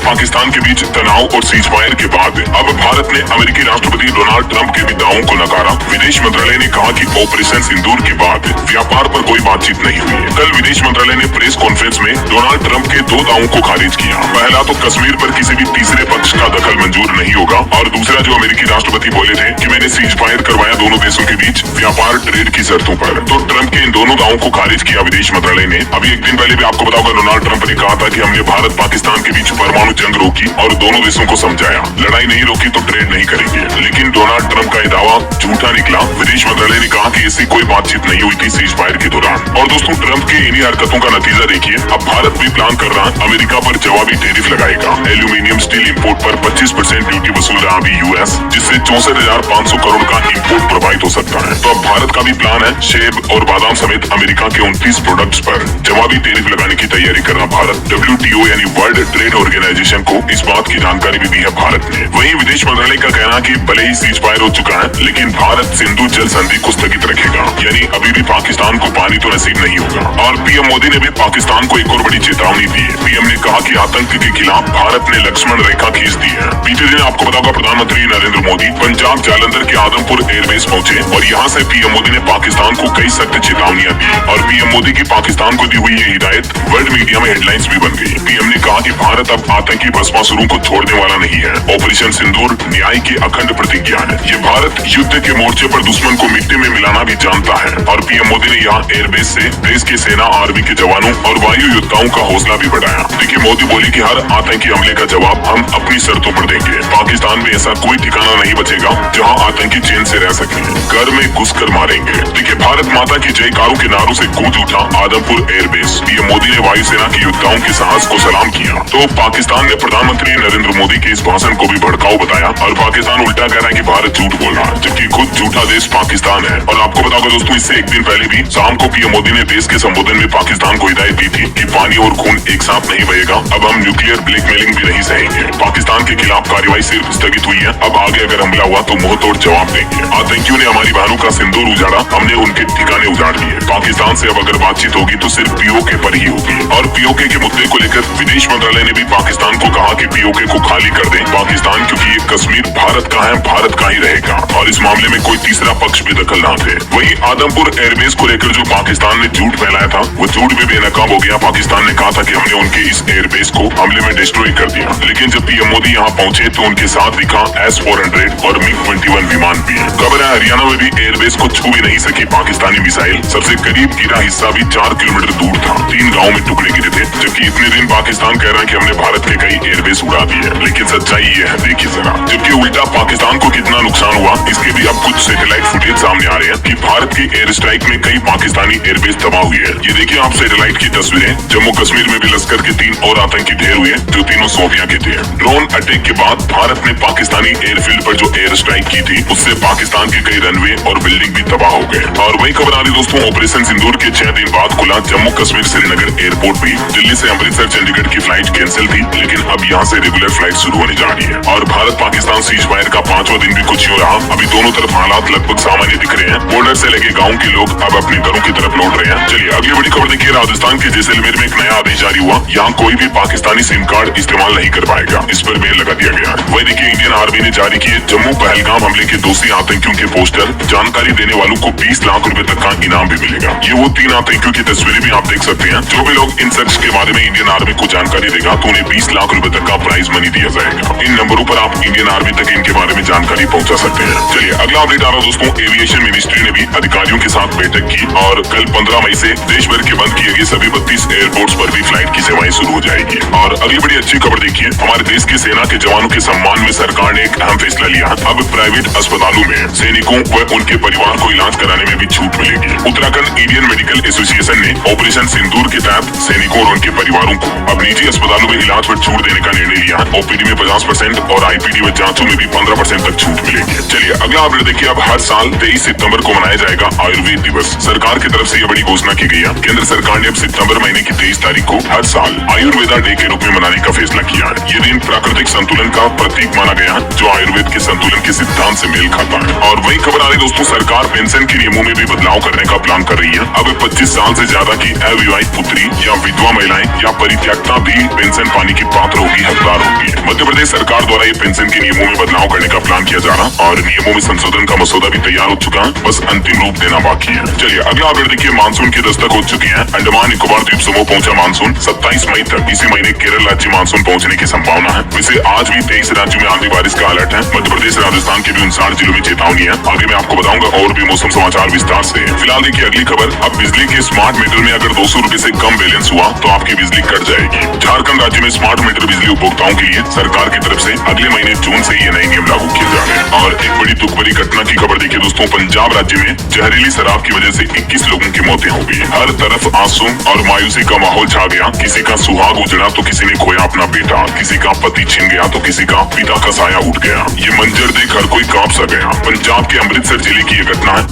पाकिस्तान के बीच तनाव और सीज फायर के बाद अब भारत ने अमेरिकी राष्ट्रपति डोनाल्ड ट्रंप के भी दावों को नकारा। विदेश मंत्रालय ने कहा कि ऑपरेशन सिंदूर के बाद व्यापार पर कोई बातचीत नहीं हुई। कल विदेश मंत्रालय ने प्रेस कॉन्फ्रेंस में डोनाल्ड ट्रंप के दो दावों को खारिज किया। पहला तो कश्मीर पर किसी भी तीसरे पक्ष का दखल मंजूर नहीं होगा, और दूसरा जो अमेरिकी राष्ट्रपति बोले थे कि मैंने सीज फायर करवाया दोनों देशों के बीच व्यापार ट्रेड की शर्तों पर। तो ट्रंप के इन दोनों दावों को खारिज किया विदेश मंत्रालय ने। अभी एक दिन पहले भी आपको बताऊंगा, डोनाल्ड ट्रंप ने कहा था कि हमने भारत पाकिस्तान के बीच परमाणु जंग रोकी और दोनों देशों को समझाया, लड़ाई नहीं रोकी तो ट्रेड नहीं करेंगे। लेकिन डोनाल्ड ट्रंप का यह दावा झूठा निकला। विदेश मंत्रालय ने कहा कि ऐसी कोई बातचीत नहीं हुई थी सीज फायर के दौरान। और दोस्तों, ट्रंप के इन्हीं हरकतों का नतीजा देखिए। अब भारत भी प्लान कर रहा है अमेरिका पर जवाबी टैरिफ लगाएगा। एल्यूमिनियम स्टील इंपोर्ट पर 25% ड्यूटी वसूल रहा अभी यूएस, जिससे 64,500 करोड़ का इंपोर्ट प्रभावित हो सकता है। तो अब भारत का भी प्लान है सेब और बादाम समेत अमेरिका के 29 प्रोडक्ट्स पर जवाबी टैरिफ लगाने की तैयारी कर रहा भारत। WTO यानी वर्ल्ड ट्रेड ऑर्गेनाइजेशन को इस बात की जानकारी भी दी है भारत ने। वहीं विदेश मंत्रालय का कहना कि भले ही सीज फायर हो चुका है, लेकिन भारत सिंधु जल संधि को स्थगित रखेगा, यानी अभी भी पाकिस्तान को पानी तो नसीब नहीं होगा। और पीएम मोदी ने भी पाकिस्तान को एक और बड़ी चेतावनी दी है। पीएम ने कहा कि आतंक के खिलाफ भारत ने लक्ष्मण रेखा खींच दी है। बीते दिन आपको बताऊंगा, प्रधानमंत्री नरेंद्र मोदी पंजाब जालंधर के आदमपुर एयरबेस पहुंचे और यहाँ से पीएम मोदी ने पाकिस्तान को कई सख्त चेतावनियां दी। और पीएम मोदी की पाकिस्तान को दी हुई ये हिदायत वर्ल्ड मीडिया में हेडलाइंस भी बन गई। पीएम ने कहा कि भारत अब आतंकी भस्मासुरों को छोड़ने वाला नहीं है। ऑपरेशन सिंदूर न्याय की अखंड प्रतिज्ञा है। ये भारत युद्ध के मोर्चे पर दुश्मन को मिट्टी में मिलाना भी जानता है। और पीएम मोदी ने यहाँ एयरबेस से देश के सेना, आर्मी के जवानों और वायु योद्धाओं का हौसला भी बढ़ाया। देखिए, मोदी बोले कि हर आतंकी हमले का जवाब हम अपनी शर्तों पर देंगे। पाकिस्तान में ऐसा कोई ठिकाना नहीं बचेगा जहाँ आतंकी चैन से रह सके। घर में घुसकर मारेंगे। देखिए, भारत माता की जयकारों के नारों से गूंज उठा आदमपुर एयरबेस। पीएम मोदी ने वायुसेना के योद्धाओं के साहस को सलाम किया। तो पाकिस्तान ने प्रधानमंत्री नरेंद्र मोदी के इस भाषण को भी भड़काऊ बताया और पाकिस्तान उल्टा कह रहा है कि भारत झूठ बोल रहा है, जबकि खुद झूठा देश पाकिस्तान है। और आपको बताऊंगा दोस्तों, इससे एक दिन पहले भी शाम को पीएम मोदी ने देश के संबोधन में पाकिस्तान को हिदायत दी थी कि पानी और खून एक साथ नहीं बहेगा। अब हम न्यूक्लियर ब्लैकमेलिंग भी नहीं सहेंगे। पाकिस्तान के खिलाफ कार्रवाई सिर्फ स्थगित हुई है, अब आगे अगर हमला हुआ तो मुंह तोड़ जवाब देंगे। आतंकियों ने हमारी बहनों का सिंदूर उजाड़ा, हमने उनके ठिकाने उजाड़ दिए। पाकिस्तान से अब अगर बातचीत होगी तो सिर्फ पीओके पर ही होगी। और पीओके के मुद्दे को लेकर विदेश मंत्रालय ने भी पाकिस्तान को कहा कि पीओके को खाली कर दें पाकिस्तान, क्योंकि ये कश्मीर भारत का है, भारत का ही रहेगा और इस मामले में कोई तीसरा पक्ष भी दखल ना दे। वहीं आदमपुर एयरबेस को लेकर जो पाकिस्तान ने झूठ फैलाया था, वो झूठ भी बेनकाब हो गया। पाकिस्तान ने कहा था कि हमने उनके इस एयरबेस को हमले में डिस्ट्रॉय कर दिया, लेकिन जब पीएम मोदी यहाँ पहुंचे तो उनके साथ दिखा S-400 और MiG-21 विमान भी। खबर है हरियाणा में भी एयरबेस को छू भी नहीं सकी पाकिस्तानी मिसाइल। सबसे करीब गिरा हिस्सा भी 4 किलोमीटर दूर था। 3 गाँव में टुकड़े गिरे थे। जबकि इतने दिन पाकिस्तान कह रहा है कि हमने भारत के कई एयरबेस उड़ा दिए, लेकिन सच्चाई ये है, देखिए जरा। जबकि उल्टा पाकिस्तान को कितना नुकसान हुआ, इसके भी अब कुछ सैटेलाइट फुटेज सामने आ रहे हैं कि भारत के एयर स्ट्राइक में कई पाकिस्तानी एयरबेस तबाह हुई है। ये देखिए आप सैटेलाइट की तस्वीरें। जम्मू कश्मीर में भी लश्कर के 3 और आतंकी ढेर हुए, जो तीनों सोफिया के थे। ड्रोन अटैक के बाद भारत ने पाकिस्तानी एयरफील्ड पर जो एयर स्ट्राइक की थी, उससे पाकिस्तान के कई रनवे और बिल्डिंग भी तबाह हो गए। और वही खबर आ रही दोस्तों, ऑपरेशन सिंदूर के 6 दिन बाद खुला जम्मू कश्मीर श्रीनगर एयरपोर्ट भी। दिल्ली से अमृतसर चंडीगढ़ की फ्लाइट कैंसिल थी, लेकिन अब यहाँ से रेगुलर फ्लाइट शुरू होने जा रही है। और भारत पाकिस्तान सीज फायर का 5वां दिन भी कुछ यूं रहा। अभी दोनों तरफ हालात लगभग सामान्य दिख रहे हैं। बॉर्डर से लगे गाँव के लोग अब अपने घरों की तरफ लौट रहे हैं। चलिए अगली बड़ी खबर देखिए, राजस्थान के जैसलमेर में एक नया आदेश जारी हुआ। यहाँ कोई भी पाकिस्तानी सिम कार्ड इस्तेमाल नहीं कर पाएगा, इस पर बैन लगा दिया गया। वही देखिए, इंडियन आर्मी ने जारी किए जम्मू पहलगाम हमले के दोषी आतंकियों के पोस्टर। जानकारी देने वालों को 20 लाख रुपए तक का इनाम भी मिलेगा। ये वो 3 आतंकियों की तस्वीरें भी आप देख सकते हैं। जो भी लोग इन शख्स के बारे में इंडियन आर्मी को जानकारी देगा तो उन्हें 20 लाख रुपए तक का प्राइज मनी दिया जाएगा। इन नंबरों पर आप इंडियन आर्मी तक इनके बारे में जानकारी पहुंचा सकते हैं। चलिए अगला अपडेट आ रहा दोस्तों, एविएशन मिनिस्ट्री ने भी अधिकारियों के साथ बैठक की और कल 15 मई से देश भर के बंद किए गए सभी 32 एयरपोर्ट्स पर भी फ्लाइट की सेवाएं शुरू हो जाएगी। और अगली बड़ी अच्छी खबर देखिए, हमारे देश की सेना के जवानों के सम्मान में सरकार ने एक अहम फैसला लिया। अब प्राइवेट अस्पतालों में सैनिकों व उनके परिवार को इलाज कराने में भी छूट मिलेगी। उत्तराखंड इंडियन मेडिकल एसोसिएशन ने ऑपरेशन सिंदूर के तहत सैनिकों और उनके परिवारों को अब निजी अस्पतालों में इलाज पर छूट देने का निर्णय लिया। ओपीडी में 50% और आईपीडी व जांचों में भी 15% तक छूट मिलेगी। चलिए अगला अपडेट देखिए, अब हर साल 23 सितंबर को मनाया जाएगा आयुर्वेद दिवस। सरकार की तरफ से यह बड़ी घोषणा की गई है। केंद्र सरकार ने अब सितंबर महीने की 23 तारीख को हर साल आयुर्वेदा डे के रूप में मनाने का फैसला किया है। ये दिन प्राकृतिक संतुलन का प्रतीक माना गया है, जो आयुर्वेद के संतुलन के सिद्धांत से मेल खाता है। और वही खबर आ रही दोस्तों, सरकार पेंशन के नियमों में भी बदलाव करने का प्लान कर रही है। अब 25 साल से ज्यादा की अविवाहित पुत्री या विधवा महिलाएं या परित्यक्ता भी पेंशन पाने की पात्र होगी, हकदार होगी। मध्य प्रदेश सरकार द्वारा ये पेंशन के नियमों में बदलाव करने का प्लान किया जा रहा और नियमों में संशोधन का मसौदा भी तैयार हो चुका है, बस अंतिम रूप देना बाकी है। चलिए अगला अपडेट देखिए। मानसून की दस्तक हो चुकी है। अंडमान निकोबार द्वीप समूह पहुंचा मानसून। 27 मई तक इसी महीने केरल राज्य मानसून पहुंचने की संभावना है। वैसे आज भी 23 राज्यों में आंधी बारिश का अलर्ट है। मध्य प्रदेश राजस्थान के भी 59 जिलों में चेतावनी है। आगे मैं आपको बताऊंगा और भी मौसम समाचार विस्तार से। फिलहाल देखिए अगली खबर। अब बिजली के स्मार्ट मीटर में अगर 200 रुपए से कम बैलेंस हुआ तो आपकी बिजली कट जाएगी। झारखंड राज्य में स्मार्ट मीटर बिजली उपभोक्ताओं के लिए सरकार की तरफ से अगले महीने जून से ये नए नियम लागू किए जा रहे हैं। और एक बड़ी दुख भरी घटना की खबर देखिए दोस्तों। पंजाब राज्य में जहरीली शराब की वजह से 21 लोगों की मौतें हो गई। हर तरफ आंसू और मायूसी का माहौल छा गया। किसी का सुहाग उजड़ा तो किसी ने खोया अपना बेटा, किसी का पति छिन गया तो किसी का पिता का साया उठ गया। ये मंजर देख हर कोई कांप सा गया। पंजाब के अमृतसर जिले की ये घटना है।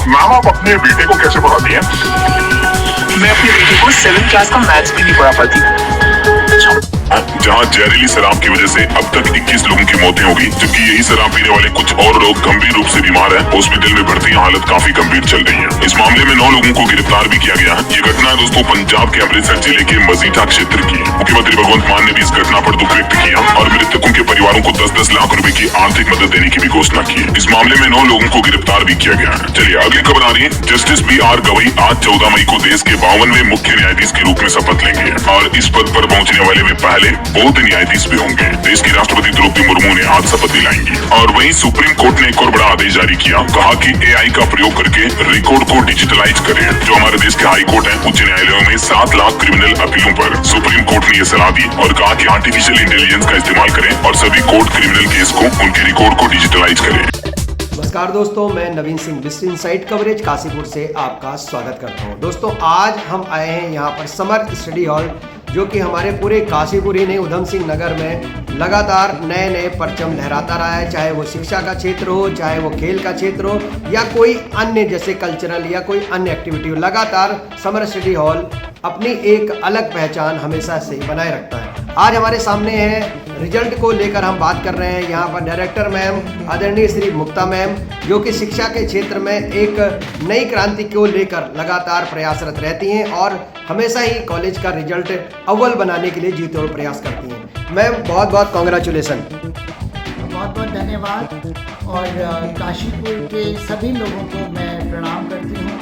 मैम आप अपने बेटे को कैसे पढ़ाती हैं? मैं अपने बेटे को 7th क्लास का मैथ्स भी नहीं पढ़ा पाती। जहां जहरीली शराब की वजह से अब तक 21 लोगों की मौतें हो गई, जबकि यही शराब पीने वाले कुछ और लोग गंभीर रूप से बीमार हैं। हॉस्पिटल में भर्ती, हालत काफी गंभीर चल रही है। इस मामले में 9 लोगों को गिरफ्तार भी किया गया है। ये घटना है दोस्तों पंजाब के अमृतसर जिले के मजीठा क्षेत्र की। मुख्यमंत्री भगवंत मान ने भी इस घटना पर दुख व्यक्त किया और मृतकों के परिवारों को 10-10 लाख रुपए की आर्थिक मदद देने की भी घोषणा की है। इस मामले में 9 लोगों को गिरफ्तार भी किया गया है। चलिए अगली खबर आ रही है। जस्टिस BR गवई आज 14 मई को देश के 52वें मुख्य न्यायाधीश के रूप में शपथ लेंगे और इस पद पर पहुंचने वाले वे पहले बौद्ध न्यायाधीश भी होंगे। देश की राष्ट्रपति द्रौपदी मुर्मू ने आज शपथ दिलाएंगी। और वहीं सुप्रीम कोर्ट ने एक और बड़ा आदेश जारी किया। कहा कि AI का प्रयोग करके रिकॉर्ड को डिजिटलाइज करें। जो हमारे देश के हाई कोर्ट है, उच्च न्यायालयों में 7 लाख क्रिमिनल अपीलों पर सुप्रीम कोर्ट ने यह सलाह दी और कहा कि आर्टिफिशियल इंटेलिजेंस का इस्तेमाल करें और सभी कोर्ट क्रिमिनल केस को उनके रिकॉर्ड को डिजिटलाइज करें। नमस्कार दोस्तों, मैं नवीन सिंह विस्ट्री इनसाइट कवरेज काशीपुर से आपका स्वागत करता हूं। दोस्तों आज हम आए हैं यहां पर समर स्टडी हॉल, जो कि हमारे पूरे काशीपुर ही नहीं उधम सिंह नगर में लगातार नए नए परचम लहराता रहा है। चाहे वो शिक्षा का क्षेत्र हो, चाहे वो खेल का क्षेत्र हो या कोई अन्य जैसे कल्चरल या कोई अन्य एक्टिविटी हो, लगातार समर स्टडी हॉल अपनी एक अलग पहचान हमेशा से बनाए रखता है। आज हमारे सामने है रिजल्ट को लेकर हम बात कर रहे हैं। यहाँ पर डायरेक्टर मैम आदरणीय श्री मुक्ता मैम, जो कि शिक्षा के क्षेत्र में एक नई क्रांति को लेकर लगातार प्रयासरत रहती हैं और हमेशा ही कॉलेज का रिजल्ट अव्वल बनाने के लिए जी तोड़ प्रयास करती हैं। मैम बहुत बहुत कॉन्ग्रेचुलेसन। बहुत बहुत धन्यवाद और काशीपुर के सभी लोगों को मैं प्रणाम करती हूँ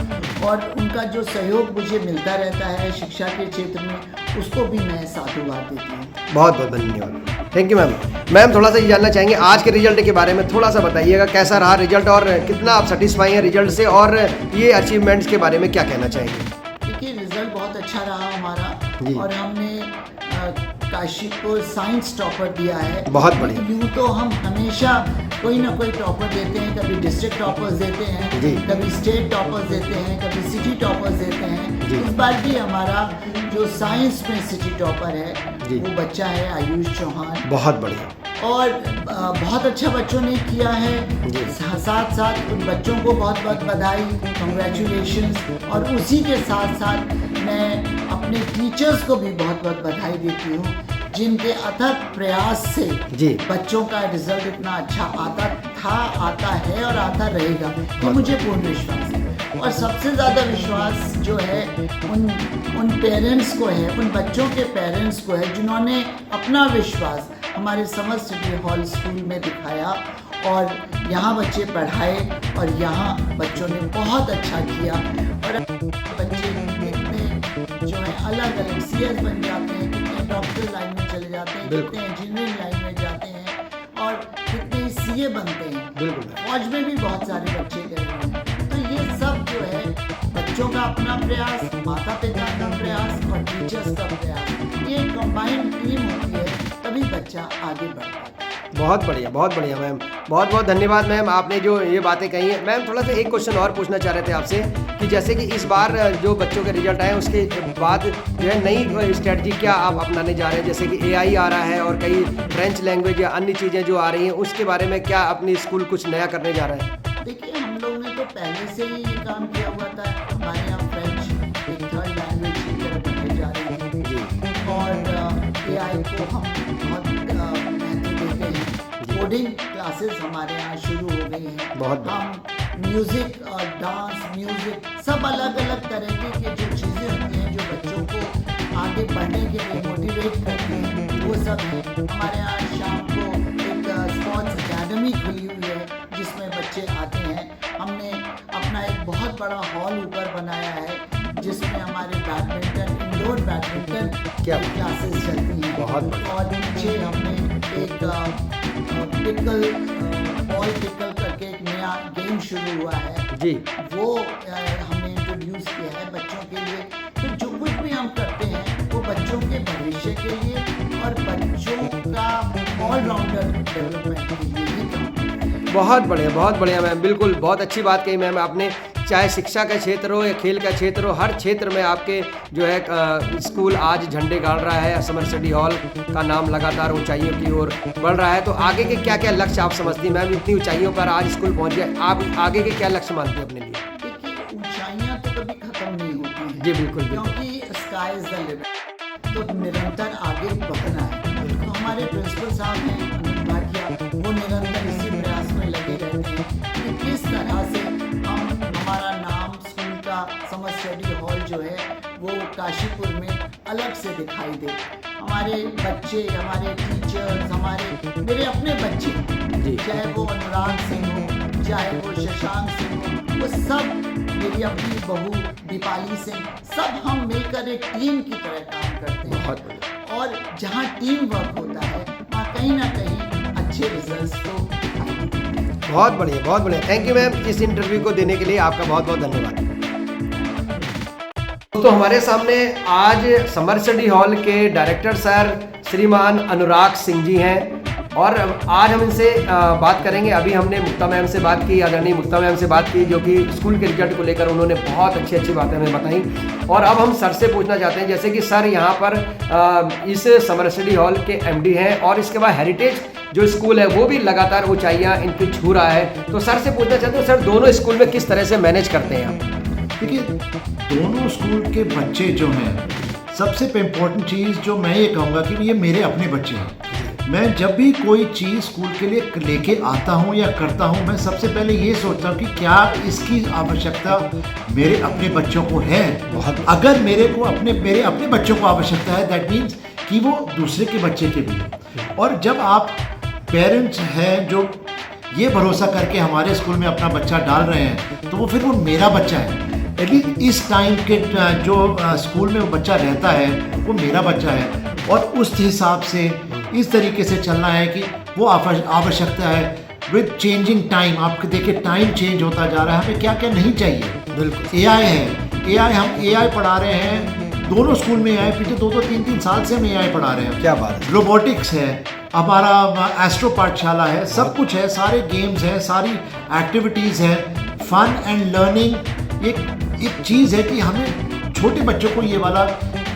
और उनका जो सहयोग मुझे मिलता रहता है शिक्षा के क्षेत्र में, उसको भी मैं साधुवाद देती हूँ। बहुत बहुत धन्यवाद, थैंक यू मैम। मैम थोड़ा सा ये जानना चाहेंगे आज के रिजल्ट के बारे में, थोड़ा सा बताइएगा कैसा रहा रिजल्ट और कितना आप सेटिस्फाई हैं रिजल्ट से और ये अचीवमेंट्स के बारे में क्या कहना चाहेंगे? देखिए रिजल्ट बहुत अच्छा रहा हमारा और हमने काशी को साइंस टॉपर दिया है। बहुत बढ़िया। यूँ तो हम हमेशा कोई ना कोई टॉपर देते हैं, कभी डिस्ट्रिक्ट टॉपर्स देते हैं, कभी स्टेट टॉपर्स देते हैं, कभी सिटी टॉपर्स देते हैं। इस बार भी हमारा जो साइंस में सिटी टॉपर है वो बच्चा है आयुष चौहान। बहुत बढ़िया और बहुत अच्छा बच्चों ने किया है। साथ साथ उन बच्चों को बहुत बहुत बधाई, कंग्रेचुलेशंस। और उसी के साथ साथ मैं अपने टीचर्स को भी बहुत बहुत बधाई देती हूँ, जिनके अथक प्रयास से बच्चों का रिजल्ट इतना अच्छा आता है और आता रहेगा, तो मुझे पूर्ण विश्वास है। और सबसे ज़्यादा विश्वास जो है उन पेरेंट्स को है, उन बच्चों के पेरेंट्स को है, जिन्होंने अपना विश्वास हमारे समर स्टडी हॉल स्कूल में दिखाया और यहाँ बच्चे पढ़ाए और यहाँ बच्चों ने बहुत अच्छा किया। और बच्चे कितने जो है अलग अलग CS बन जाते हैं, कितने डॉक्टर लाइन में चले जाते हैं, कितने इंजीनियरिंग लाइन में जाते हैं और कितने CA बनते हैं। फौज में भी बहुत सारे बच्चे गए हैं। तो ये सब जो है बच्चों का अपना प्रयास, माता पिता का प्रयास और टीचर्स का प्रयास, ये कंबाइंड टीम होती है, तभी बच्चा आगे बढ़ पाता है। बहुत बढ़िया मैम, बहुत बहुत धन्यवाद मैम, आपने जो ये बातें कही हैं। मैम थोड़ा सा एक क्वेश्चन और पूछना चाह रहे थे आपसे कि जैसे कि इस बार जो बच्चों के रिजल्ट आए उसके बाद जो है नई स्ट्रेटजी क्या आप अपनाने जा रहे हैं? जैसे कि AI आ रहा है और कई फ्रेंच लैंग्वेज या अन्य चीज़ें जो आ रही हैं, उसके बारे में क्या अपनी स्कूल कुछ नया करने जा रहे हैं? देखिए हम लोग ने तो पहले से ही ये काम किया हुआ था। हमारे यहाँ फ्रेंच एक 3rd लैंग्वेज की तरफ बढ़ने जा रही थी और AI को हम बहुत महत्व देते हैं। कोडिंग क्लासेस हमारे यहाँ शुरू हो गई हैं। हम म्यूज़िक और डांस, म्यूज़िक सब अलग अलग तरह की जो चीज़ें होती हैं जो बच्चों को आगे बढ़ने के लिए मोटिवेट करती हैं, वो सब है। हमारे यहाँ शाम को एक स्पोर्ट्स अकेडमी खुली हुई है जिसमें बच्चे आते हैं। हमने अपना एक बहुत बड़ा हॉल ऊपर बनाया है जिसमें हमारे बैडमिंटन, इंडोर बैडमिंटन क्या क्लासेस चलती हैं। बहुत और नीचे हमने एक पिकल बॉल पिकल करके एक नया गेम शुरू हुआ है जी, वो हमने इंट्रोड्यूस किया है बच्चों के लिए। तो जो कुछ भी हम करते हैं वो बच्चों के भविष्य के लिए और बच्चों का ऑलराउंडर डेवलपमेंट के लिए ही काम। बहुत बढ़िया मैम, बिल्कुल बहुत अच्छी बात कही मैम आपने। चाहे शिक्षा का क्षेत्र हो या खेल का क्षेत्र हो, हर क्षेत्र में आपके जो है स्कूल आज झंडे गाड़ रहा है। समर स्टडी हॉल का नाम लगातार ऊंचाइयों की ओर बढ़ रहा है। तो आगे के क्या क्या लक्ष्य आप समझती हैं मैम? इतनी ऊंचाइयों पर आज स्कूल पहुंच गए, आप आगे के क्या लक्ष्य मानती हैं अपने लिए? देखिए, ऊंचाइयाँ तो कभी खत्म नहीं होती हैं जी बिल्कुल, क्योंकि स्काई इज द लिमिट, तो निरंतर आगे बढ़ना है। तो हमारे प्रिंसिपल साहब हैं अमित भाटिया, वो निरंतर इसी प्रयास में लगे रहते हैं कि किस तरह से हम हमारा नाम स्कूल का समर स्टडी हॉल जो है वो काशीपुर में अलग से दिखाई दे। हमारे बच्चे, हमारे टीचर्स, मेरे अपने बच्चे, चाहे वो अनुराग सिंह हो, चाहे वो शशांक सिंह हो, वो सब, मेरी अपनी बहू दीपाली सिंह, सब हम मिलकर एक टीम की तरह काम करते हैं। और जहाँ टीम वर्क होता है वहाँ कहीं ना कहीं अच्छे रिजल्ट्स तो बहुत बढ़िया। थैंक यू मैम, इस इंटरव्यू को देने के लिए आपका बहुत बहुत धन्यवाद। तो हमारे सामने आज समर स्टडी हॉल के डायरेक्टर सर श्रीमान अनुराग सिंह जी हैं और आज हम इनसे बात करेंगे। अभी हमने मुक्ता मैम से बात की, आदरणीय मुक्ता मैम से बात की, जो कि स्कूल के रिजल्ट को लेकर उन्होंने बहुत अच्छी बातें हमें बताई। और अब हम सर से पूछना चाहते हैं, जैसे कि सर यहाँ पर इस समर स्टडी हॉल के MD हैं और इसके बाद हेरिटेज जो स्कूल है वो भी लगातार ऊंचाइयाँ इनकी छू रहा है। तो सर से पूछना चाहते हैं, सर दोनों स्कूल में किस तरह से मैनेज करते हैं आप? देखिए, दोनों स्कूल के बच्चे जो हैं, सबसे इम्पोर्टेंट चीज़ जो मैं ये कहूँगा कि ये मेरे अपने बच्चे हैं। मैं जब भी कोई चीज़ स्कूल के लिए लेके आता हूँ या करता हूँ, मैं सबसे पहले ये सोचता हूँ कि क्या इसकी आवश्यकता मेरे अपने बच्चों को है। अगर मेरे अपने बच्चों को आवश्यकता है, दैट मीन्स कि वो दूसरे के बच्चे के भी है। और जब आप पेरेंट्स हैं जो ये भरोसा करके हमारे स्कूल में अपना बच्चा डाल रहे हैं, तो वो फिर वो मेरा बच्चा है। एटलीस्ट इस टाइम के जो स्कूल में वो बच्चा रहता है वो मेरा बच्चा है। और उस हिसाब से इस तरीके से चलना है कि वो आवश्यकता है विद चेंजिंग टाइम। आपको देखिए, टाइम चेंज होता जा रहा है, हमें क्या क्या नहीं चाहिए। बिल्कुल AI है, हम AI पढ़ा रहे हैं दोनों स्कूल में। AI पिछले 2-3 साल से हम AI पढ़ा रहे हैं। क्या बात है। रोबोटिक्स है, हमारा एस्ट्रो पाठशाला है, सब कुछ है, सारे गेम्स हैं, सारी एक्टिविटीज़ हैं। फन एंड लर्निंग एक चीज़ है कि हमें छोटे बच्चों को ये वाला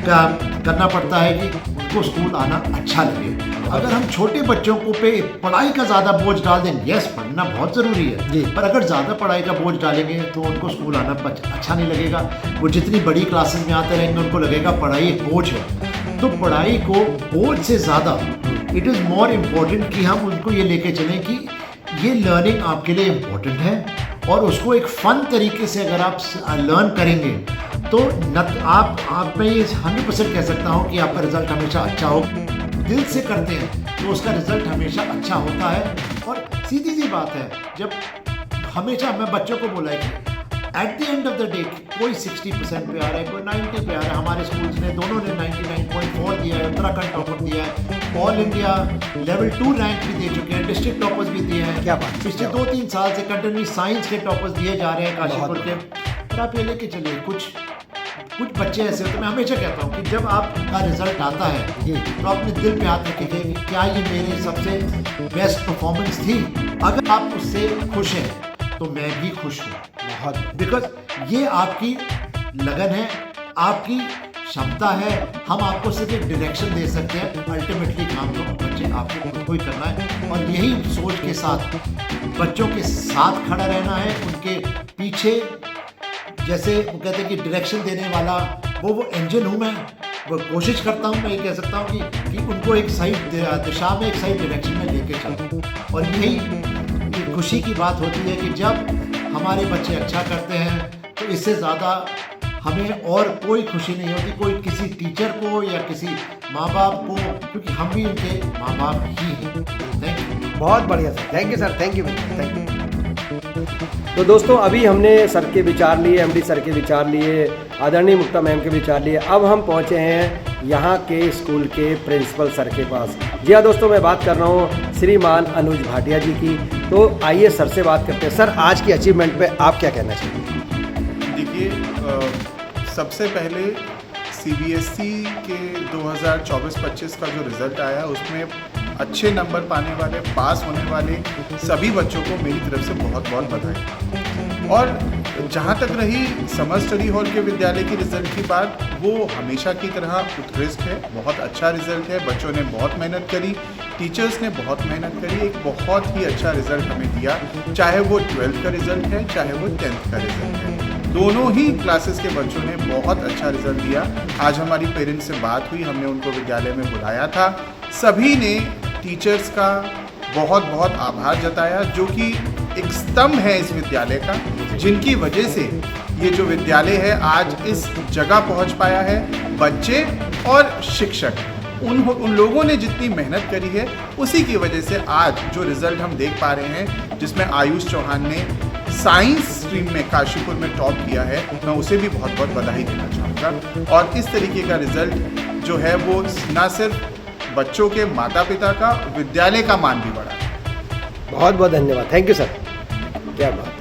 करना पड़ता है कि उनको स्कूल आना अच्छा लगे। अगर हम छोटे बच्चों को पे पढ़ाई का ज़्यादा बोझ डाल दें, यस पढ़ना बहुत ज़रूरी है, पर अगर ज़्यादा पढ़ाई का बोझ डालेंगे तो उनको स्कूल आना अच्छा नहीं लगेगा। वो जितनी बड़ी क्लासेस में आते रहेंगे उनको लगेगा पढ़ाई एक बोझ है। तो पढ़ाई को बोझ से ज़्यादा इट इज़ मोर इम्पोर्टेंट कि हम उनको ये लेके चलें कि ये लर्निंग आपके लिए इम्पोर्टेंट है और उसको एक फ़न तरीके से अगर आप लर्न करेंगे तो आप मैं ये 100% कह सकता हूँ कि आपका रिज़ल्ट हमेशा अच्छा हो। दिल से करते हैं तो उसका रिज़ल्ट हमेशा अच्छा होता है। और सीधी सी बात है, जब हमेशा मैं बच्चों को बोला है कि at the end of the day कोई 60% पे आ रहा है, कोई 90 पे आ रहा है। हमारे स्कूल्स ने दोनों ने 99.4 दिया है, उत्तराखंड टॉपर दिया है, ऑल इंडिया लेवल 2 रैंक भी दे चुके हैं, डिस्ट्रिक्ट टॉपर्स भी दिए हैं। क्या बात। पिछले 2-3 साल से कंटिन्यूस साइंस के टॉपर्स दिए जा रहे हैं काशीपुर के। और आप ये लेके चलिए, कुछ बच्चे ऐसे होते हैं। मैं हमेशा कहता हूँ कि जब आपका रिजल्ट आता है तो अपने दिल पे हाथ रखिए कि क्या ये मेरे सबसे बेस्ट परफॉर्मेंस थी। अगर आप उससे खुश हैं तो मैं भी खुश हूँ, बिकॉज ये आपकी लगन है, आपकी क्षमता है। हम आपको सिर्फ एक डायरेक्शन दे सकते हैं, अल्टीमेटली काम तो बच्चे आपको खुद को ही करना है। और यही सोच के साथ बच्चों के साथ खड़ा रहना है, उनके पीछे। जैसे वो कहते हैं कि डायरेक्शन देने वाला वो इंजन हूँ मैं, वो कोशिश करता हूँ। मैं ये कह सकता हूँ कि उनको एक सही दिशा में, एक सही डायरेक्शन में लेके चलूँ। और यही खुशी की बात होती है कि जब हमारे बच्चे अच्छा करते हैं तो इससे ज़्यादा हमें और कोई खुशी नहीं होती, कोई किसी टीचर को या किसी माँ बाप को, क्योंकि हम भी उनके माँ बाप ही हैं। Thank you. बहुत बढ़िया sir, thank you sir, thank you thank you. तो दोस्तों अभी हमने सर के विचार लिए, एमडी सर के विचार लिए, आदरणीय मुक्ता मैम के विचार लिए। अब हम पहुंचे हैं यहाँ के स्कूल के प्रिंसिपल सर के पास। जी हाँ दोस्तों, मैं बात कर रहा हूँ श्रीमान अनुज भाटिया जी की। तो आइए सर से बात करते हैं। सर, आज की अचीवमेंट पे आप क्या कहना चाहिए? देखिए, सबसे पहले सीबीएसई के 2024-25 का जो रिज़ल्ट आया उसमें अच्छे नंबर पाने वाले, पास होने वाले सभी बच्चों को मेरी तरफ से बहुत बहुत बधाई। और जहाँ तक रही समर स्टडी हॉल के विद्यालय के रिज़ल्ट की बात, वो हमेशा की तरह उत्कृष्ट है, बहुत अच्छा रिज़ल्ट है। बच्चों ने बहुत मेहनत करी, टीचर्स ने बहुत मेहनत करी, एक बहुत ही अच्छा रिज़ल्ट हमें दिया, चाहे वो 12th का रिज़ल्ट है, चाहे वो 10th का रिज़ल्ट है। दोनों ही क्लासेस के बच्चों ने बहुत अच्छा रिज़ल्ट दिया। आज हमारी पेरेंट्स से बात हुई, हमने उनको विद्यालय में बुलाया था। सभी ने टीचर्स का बहुत बहुत आभार जताया, जो कि एक स्तंभ है इस विद्यालय का, जिनकी वजह से ये जो विद्यालय है आज इस जगह पहुंच पाया है। बच्चे और शिक्षक, उन लोगों ने जितनी मेहनत करी है, उसी की वजह से आज जो रिज़ल्ट हम देख पा रहे हैं, जिसमें आयुष चौहान ने साइंस स्ट्रीम में काशीपुर में टॉप किया है, मैं उसे भी बहुत बहुत बधाई देना चाहूँगा। और इस तरीके का रिज़ल्ट जो है वो न सिर्फ बच्चों के माता पिता का, विद्यालय का मान भी बढ़ा। बहुत बहुत धन्यवाद, थैंक यू सर, क्या बात।